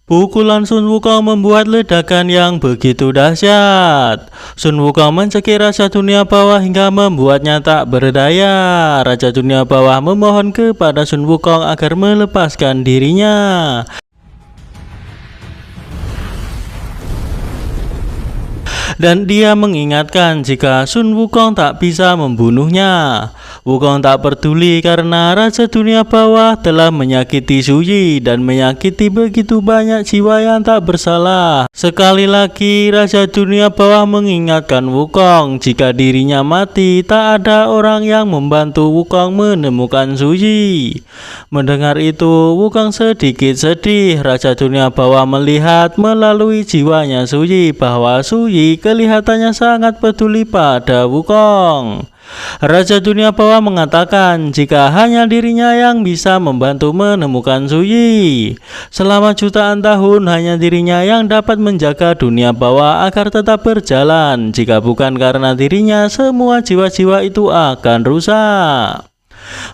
Pukulan Sun Wukong membuat ledakan yang begitu dahsyat. Sun Wukong mencekik Raja Dunia Bawah hingga membuatnya tak berdaya. Raja Dunia Bawah memohon kepada Sun Wukong agar melepaskan dirinya. Dan dia mengingatkan jika Sun Wukong tak bisa membunuhnya. Wukong tak peduli karena Raja Dunia Bawah telah menyakiti Su Yi dan menyakiti begitu banyak jiwa yang tak bersalah. Sekali lagi Raja Dunia Bawah mengingatkan Wukong jika dirinya mati tak ada orang yang membantu Wukong menemukan Su Yi. Mendengar itu Wukong sedikit sedih. Raja Dunia Bawah melihat melalui jiwanya Su Yi bahwa Su Yi kelihatannya sangat peduli pada Wukong. Raja Dunia Bawah mengatakan jika hanya dirinya yang bisa membantu menemukan Su Yi. Selama jutaan tahun hanya dirinya yang dapat menjaga dunia bawah agar tetap berjalan. Jika bukan karena dirinya, semua jiwa-jiwa itu akan rusak.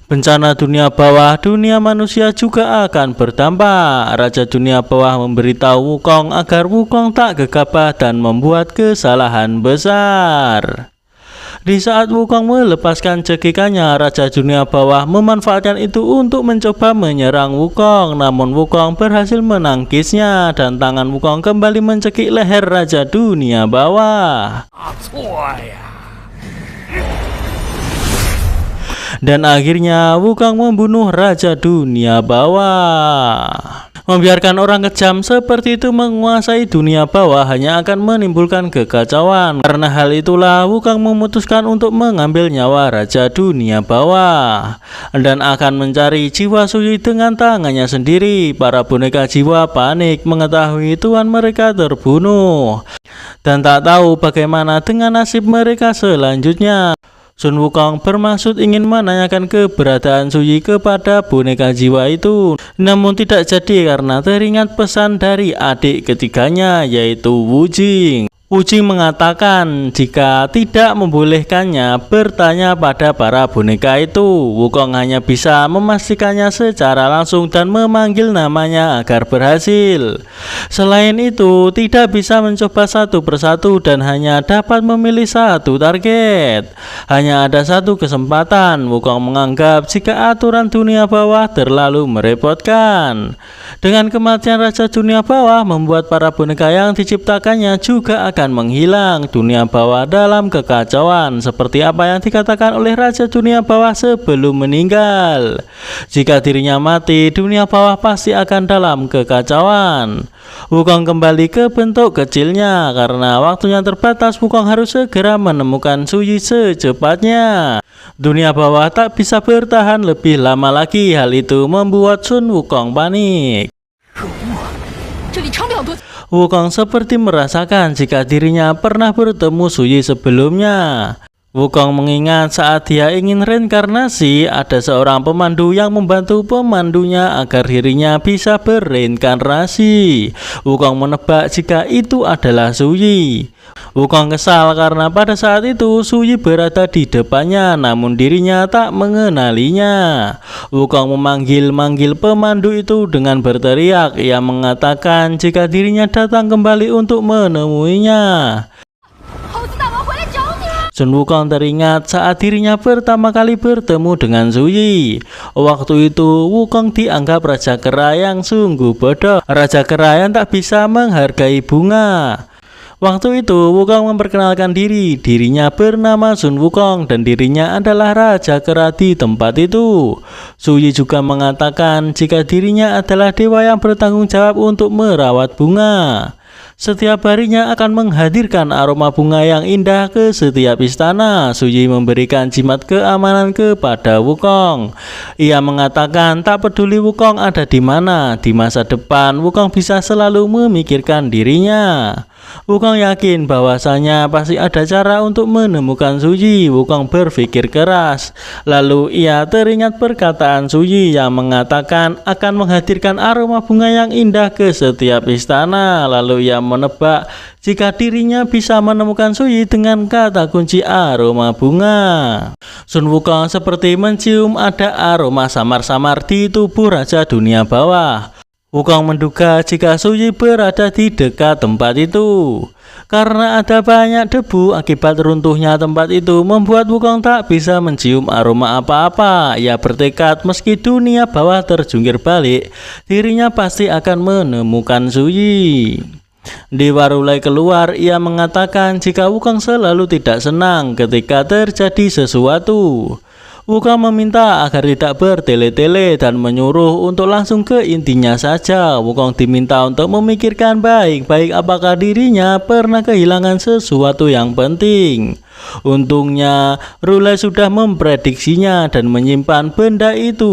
Bencana dunia bawah, dunia manusia juga akan berdampak. Raja Dunia Bawah memberitahu Wukong agar Wukong tak gegabah dan membuat kesalahan besar. Di saat Wukong melepaskan cekikannya, Raja Dunia Bawah memanfaatkan itu untuk mencoba menyerang Wukong. Namun Wukong berhasil menangkisnya dan tangan Wukong kembali mencekik leher Raja Dunia Bawah. Dan akhirnya Wukong membunuh Raja Dunia Bawah. Membiarkan orang kejam seperti itu menguasai dunia bawah hanya akan menimbulkan kekacauan. Karena hal itulah Wukong memutuskan untuk mengambil nyawa Raja Dunia Bawah dan akan mencari jiwa Su Yi dengan tangannya sendiri. Para boneka jiwa panik mengetahui tuan mereka terbunuh dan tak tahu bagaimana dengan nasib mereka selanjutnya. Sun Wukong bermaksud ingin menanyakan keberadaan Su Yi kepada boneka jiwa itu, namun tidak jadi karena teringat pesan dari adik ketiganya yaitu Wu Jing. Wu Jing mengatakan jika tidak membolehkannya bertanya pada para boneka itu, Wukong hanya bisa memastikannya secara langsung dan memanggil namanya agar berhasil. Selain itu, tidak bisa mencoba satu persatu dan hanya dapat memilih satu target. Hanya ada satu kesempatan. Wukong menganggap jika aturan dunia bawah terlalu merepotkan. Dengan kematian Raja Dunia Bawah membuat para boneka yang diciptakannya juga akan menghilang. Dunia bawah dalam kekacauan seperti apa yang dikatakan oleh Raja Dunia Bawah sebelum meninggal. Jika dirinya mati, dunia bawah pasti akan dalam kekacauan. Wukong kembali ke bentuk kecilnya karena waktunya terbatas. Wukong harus segera menemukan Su Yi secepatnya. Dunia bawah tak bisa bertahan lebih lama lagi. Hal itu membuat Sun Wukong panik. Wukong seperti merasakan jika dirinya pernah bertemu Su Yi sebelumnya. Wukong mengingat saat dia ingin reinkarnasi, ada seorang pemandu yang membantu pemandunya agar dirinya bisa berreinkarnasi. Wukong menebak jika itu adalah Su Yi. Wukong kesal karena pada saat itu Su Yi berada di depannya namun dirinya tak mengenalinya. Wukong memanggil-manggil pemandu itu dengan berteriak. Ia mengatakan jika dirinya datang kembali untuk menemuinya. Sun Wukong teringat saat dirinya pertama kali bertemu dengan Su Yi. Waktu itu Wukong dianggap raja kera yang sungguh bodoh, raja kera yang tak bisa menghargai bunga. Waktu itu Wukong memperkenalkan dirinya bernama Sun Wukong dan dirinya adalah raja kera di tempat itu. Su Yi juga mengatakan jika dirinya adalah dewa yang bertanggung jawab untuk merawat bunga. Setiap harinya akan menghadirkan aroma bunga yang indah ke setiap istana. Su Yi memberikan jimat keamanan kepada Wukong. Ia mengatakan tak peduli Wukong ada di mana, di masa depan Wukong bisa selalu memikirkan dirinya. Wukong yakin bahwasanya pasti ada cara untuk menemukan Su Yi. Wukong berpikir keras. Lalu ia teringat perkataan Su Yi yang mengatakan akan menghadirkan aroma bunga yang indah ke setiap istana. Lalu ia menebak jika dirinya bisa menemukan Su Yi dengan kata kunci aroma bunga. Sun Wukong seperti mencium ada aroma samar-samar di tubuh Raja Dunia Bawah. Wukong menduga jika Suyi berada di dekat tempat itu. Karena ada banyak debu akibat runtuhnya tempat itu membuat Wukong tak bisa mencium aroma apa-apa. Ia bertekad meski dunia bawah terjungkir balik, dirinya pasti akan menemukan Suyi. Di Warulai keluar, ia mengatakan jika Wukong selalu tidak senang ketika terjadi sesuatu. Wukong meminta agar tidak bertele-tele dan menyuruh untuk langsung ke intinya saja. Wukong diminta untuk memikirkan baik-baik apakah dirinya pernah kehilangan sesuatu yang penting. Untungnya, Rulai sudah memprediksinya dan menyimpan benda itu.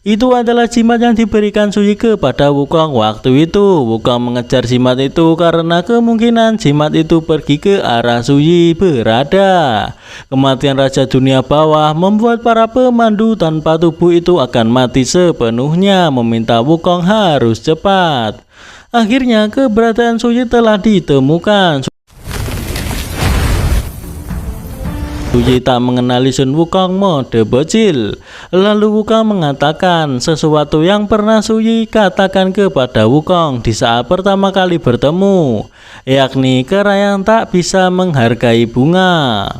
Itu adalah jimat yang diberikan Suyi kepada Wukong waktu itu. Wukong mengejar jimat itu karena kemungkinan jimat itu pergi ke arah Suyi berada. Kematian Raja Dunia Bawah membuat para pemandu tanpa tubuh itu akan mati sepenuhnya, meminta Wukong harus cepat. Akhirnya keberadaan Suyi telah ditemukan. Suyi tak mengenali Sun Wukong mode bocil. Lalu Wukong mengatakan sesuatu yang pernah Suyi katakan kepada Wukong di saat pertama kali bertemu, yakni kera yang tak bisa menghargai bunga.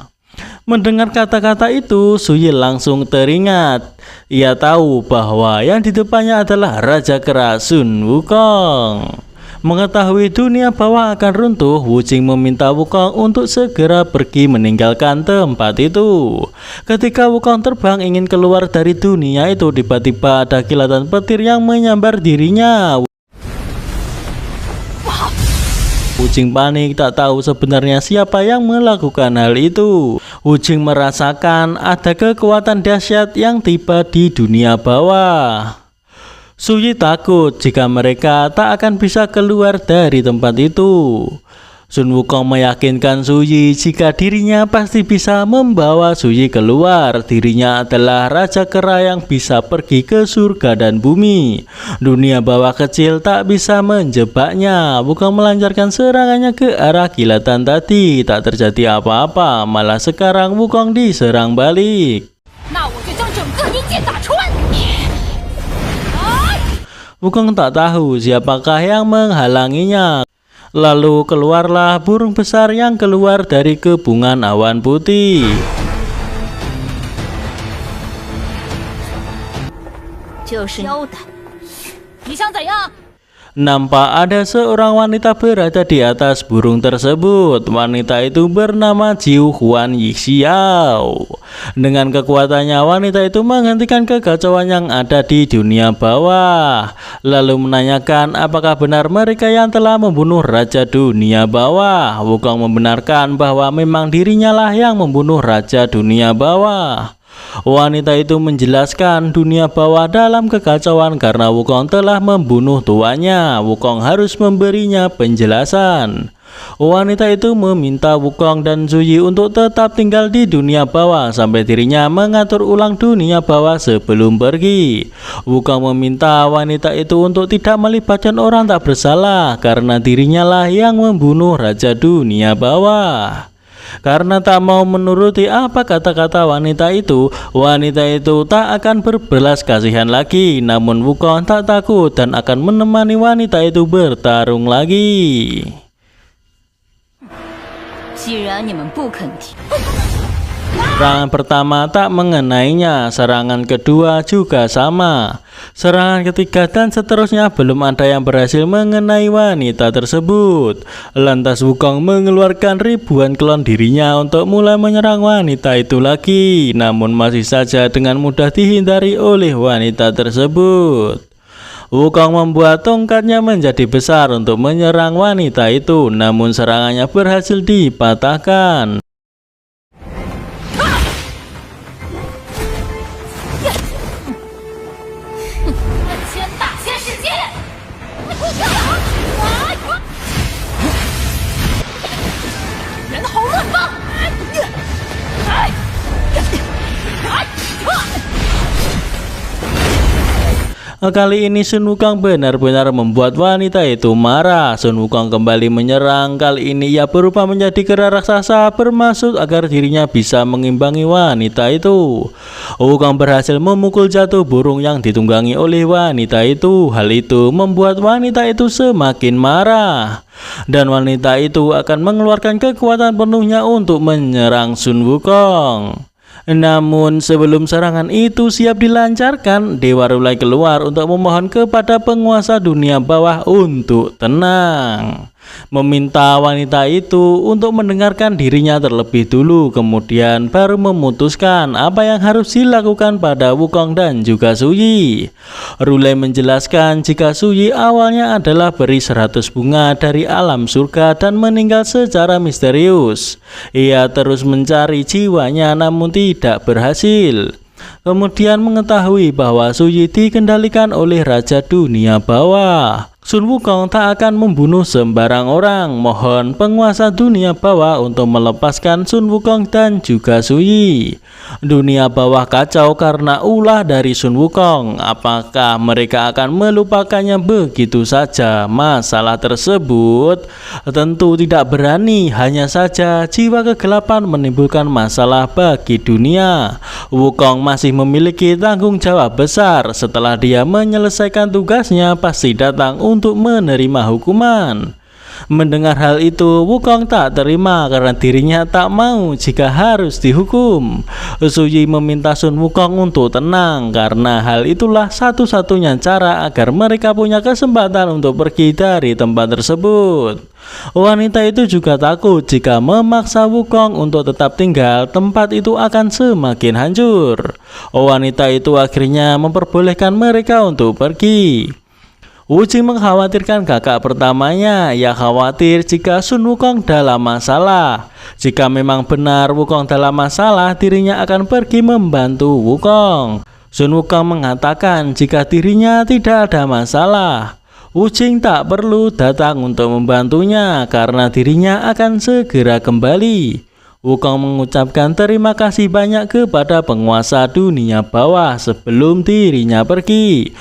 Mendengar kata-kata itu, Suyi langsung teringat. Ia tahu bahwa yang di depannya adalah Raja Kera Sun Wukong. Mengetahui dunia bawah akan runtuh, Wuching meminta Wukong untuk segera pergi meninggalkan tempat itu. Ketika Wukong terbang ingin keluar dari dunia itu, tiba-tiba ada kilatan petir yang menyambar dirinya. Wuching panik, tak tahu sebenarnya siapa yang melakukan hal itu. Wuching merasakan ada kekuatan dahsyat yang tiba di dunia bawah. Suyi takut jika mereka tak akan bisa keluar dari tempat itu. Sun Wukong meyakinkan Suyi jika dirinya pasti bisa membawa Suyi keluar. Dirinya adalah Raja Kera yang bisa pergi ke surga dan bumi. Dunia bawah kecil tak bisa menjebaknya. Wukong melancarkan serangannya ke arah kilatan tadi. Tak terjadi apa-apa, malah sekarang Wukong diserang balik. Wukong tak tahu siapakah yang menghalanginya. Lalu keluarlah burung besar yang keluar dari kebungan awan putih. Nampak ada seorang wanita berada di atas burung tersebut. Wanita itu bernama Jiu Huan Yixiao. Dengan kekuatannya, wanita itu menghentikan kekacauan yang ada di dunia bawah. Lalu menanyakan apakah benar mereka yang telah membunuh Raja Dunia Bawah. Wukong membenarkan bahwa memang dirinya lah yang membunuh Raja Dunia Bawah. Wanita itu menjelaskan dunia bawah dalam kekacauan karena Wukong telah membunuh tuannya. Wukong harus memberinya penjelasan. Wanita itu meminta Wukong dan Suyi untuk tetap tinggal di dunia bawah sampai dirinya mengatur ulang dunia bawah sebelum pergi. Wukong meminta wanita itu untuk tidak melibatkan orang tak bersalah karena dirinya lah yang membunuh Raja Dunia Bawah. Karena tak mau menuruti apa kata-kata wanita itu tak akan berbelas kasihan lagi. Namun Wukong tak takut dan akan menemani wanita itu bertarung lagi. Serangan pertama tak mengenainya, serangan kedua juga sama. Serangan ketiga dan seterusnya belum ada yang berhasil mengenai wanita tersebut. Lantas Wukong mengeluarkan ribuan klon dirinya untuk mulai menyerang wanita itu lagi. Namun masih saja dengan mudah dihindari oleh wanita tersebut. Wukong membuat tongkatnya menjadi besar untuk menyerang wanita itu. Namun serangannya berhasil dipatahkan. Kali ini Sun Wukong benar-benar membuat wanita itu marah. Sun Wukong kembali menyerang. Kali ini ia berubah menjadi kera raksasa, bermaksud agar dirinya bisa mengimbangi wanita itu. Wukong berhasil memukul jatuh burung yang ditunggangi oleh wanita itu. Hal itu membuat wanita itu semakin marah, dan wanita itu akan mengeluarkan kekuatan penuhnya untuk menyerang Sun Wukong. Namun sebelum serangan itu siap dilancarkan, Dewa Rulai keluar untuk memohon kepada penguasa dunia bawah untuk tenang, meminta wanita itu untuk mendengarkan dirinya terlebih dulu, kemudian baru memutuskan apa yang harus dilakukan pada Wukong dan juga Suyi. Rulai menjelaskan jika Suyi awalnya adalah peri 100 bunga dari alam surga dan meninggal secara misterius. Ia terus mencari jiwanya namun tidak berhasil. Kemudian mengetahui bahwa Suyi dikendalikan oleh Raja Dunia Bawah. Sun Wukong tak akan membunuh sembarang orang. Mohon penguasa dunia bawah untuk melepaskan Sun Wukong dan juga Suyi. Dunia bawah kacau karena ulah dari Sun Wukong. Apakah mereka akan melupakannya begitu saja? Masalah tersebut tentu tidak berani. Hanya saja jiwa kegelapan menimbulkan masalah bagi dunia. Wukong masih memiliki tanggung jawab besar. Setelah dia menyelesaikan tugasnya, pasti datang untuk menerima hukuman. Mendengar hal itu, Wukong tak terima karena dirinya tak mau jika harus dihukum. Suyi meminta Sun Wukong untuk tenang karena hal itulah satu-satunya cara agar mereka punya kesempatan untuk pergi dari tempat tersebut. Wanita itu juga takut jika memaksa Wukong untuk tetap tinggal, tempat itu akan semakin hancur. Wanita itu akhirnya memperbolehkan mereka untuk pergi. Wuji mengkhawatirkan kakak pertamanya. Ia khawatir jika Sun Wukong dalam masalah. Jika memang benar Wukong dalam masalah, dirinya akan pergi membantu Wukong. Sun Wukong mengatakan jika dirinya tidak ada masalah, Wuji tak perlu datang untuk membantunya karena dirinya akan segera kembali. Wukong mengucapkan terima kasih banyak kepada penguasa dunia bawah sebelum dirinya pergi.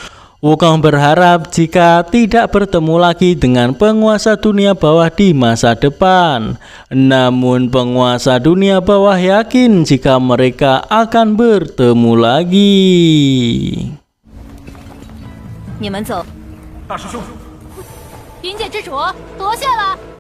Wukong berharap jika tidak bertemu lagi dengan penguasa dunia bawah di masa depan. Namun penguasa dunia bawah yakin jika mereka akan bertemu lagi. 你们走。大师兄，云界之主夺谢了。